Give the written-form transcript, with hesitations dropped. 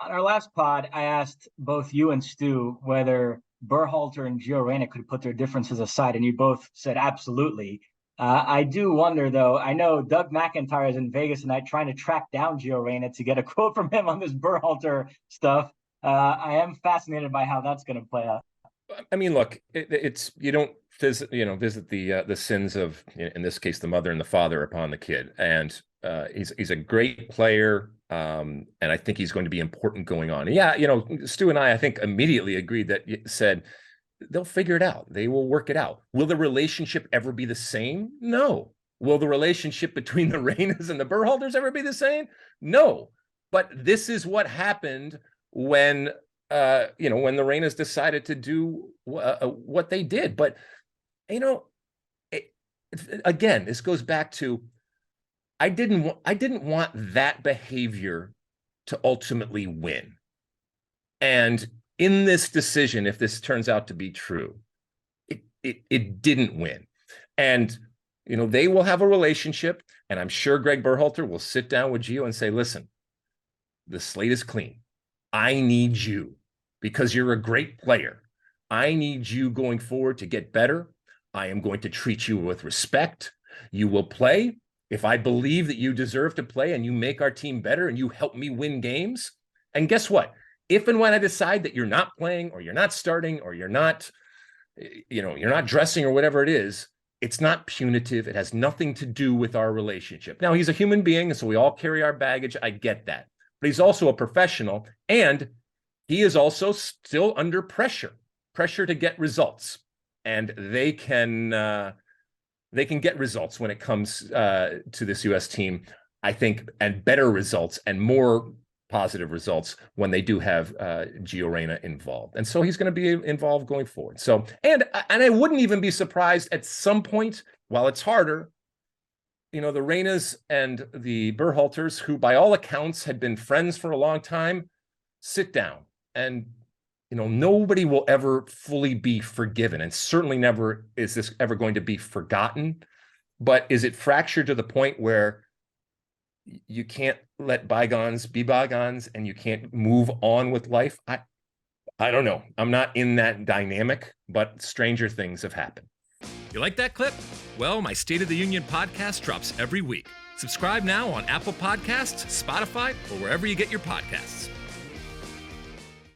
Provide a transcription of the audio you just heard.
On our last pod, I asked both you and Stu whether Berhalter and Reyna could put their differences aside, and you both said absolutely. I do wonder, though. I know Doug McIntyre is in Vegas tonight trying to track down Reyna to get a quote from him on this Berhalter stuff. I am fascinated by how that's going to play out. I mean, look, it's you don't visit the sins of, in this case, the mother and the father upon the kid, and he's a great player. And I think he's going to be important going on. Yeah, Stu and I think, immediately agreed said they'll figure it out. They will work it out. Will the relationship ever be the same? No. Will the relationship between the Reynas and the Berhalters ever be the same? No. But this is what happened when the Reynas decided to do what they did. But, again, this goes back to, I didn't want that behavior to ultimately win. And in this decision, if this turns out to be true, it didn't win. And, they will have a relationship, and I'm sure Gregg Berhalter will sit down with Gio and say, listen, the slate is clean. I need you because you're a great player. I need you going forward to get better. I am going to treat you with respect. You will play if I believe that you deserve to play and you make our team better and you help me win games. And guess what? If and when I decide that you're not playing or you're not starting or you're not dressing or whatever it is, it's not punitive. It has nothing to do with our relationship. Now, he's a human being, and so we all carry our baggage. I get that. But he's also a professional, and he is also still under pressure to get results. And they can get results when it comes to this U.S. team, I think, and better results and more positive results when they do have Gio Reyna involved. And so he's going to be involved going forward. So, and I wouldn't even be surprised at some point, while it's harder, the Reynas and the Berhalters, who by all accounts had been friends for a long time, sit down. And nobody will ever fully be forgiven, and certainly never is this ever going to be forgotten. But is it fractured to the point where you can't let bygones be bygones and you can't move on with life? I don't know. I'm not in that dynamic, but stranger things have happened. You like that clip? Well, my State of the Union podcast drops every week. Subscribe now on Apple Podcasts, Spotify, or wherever you get your podcasts.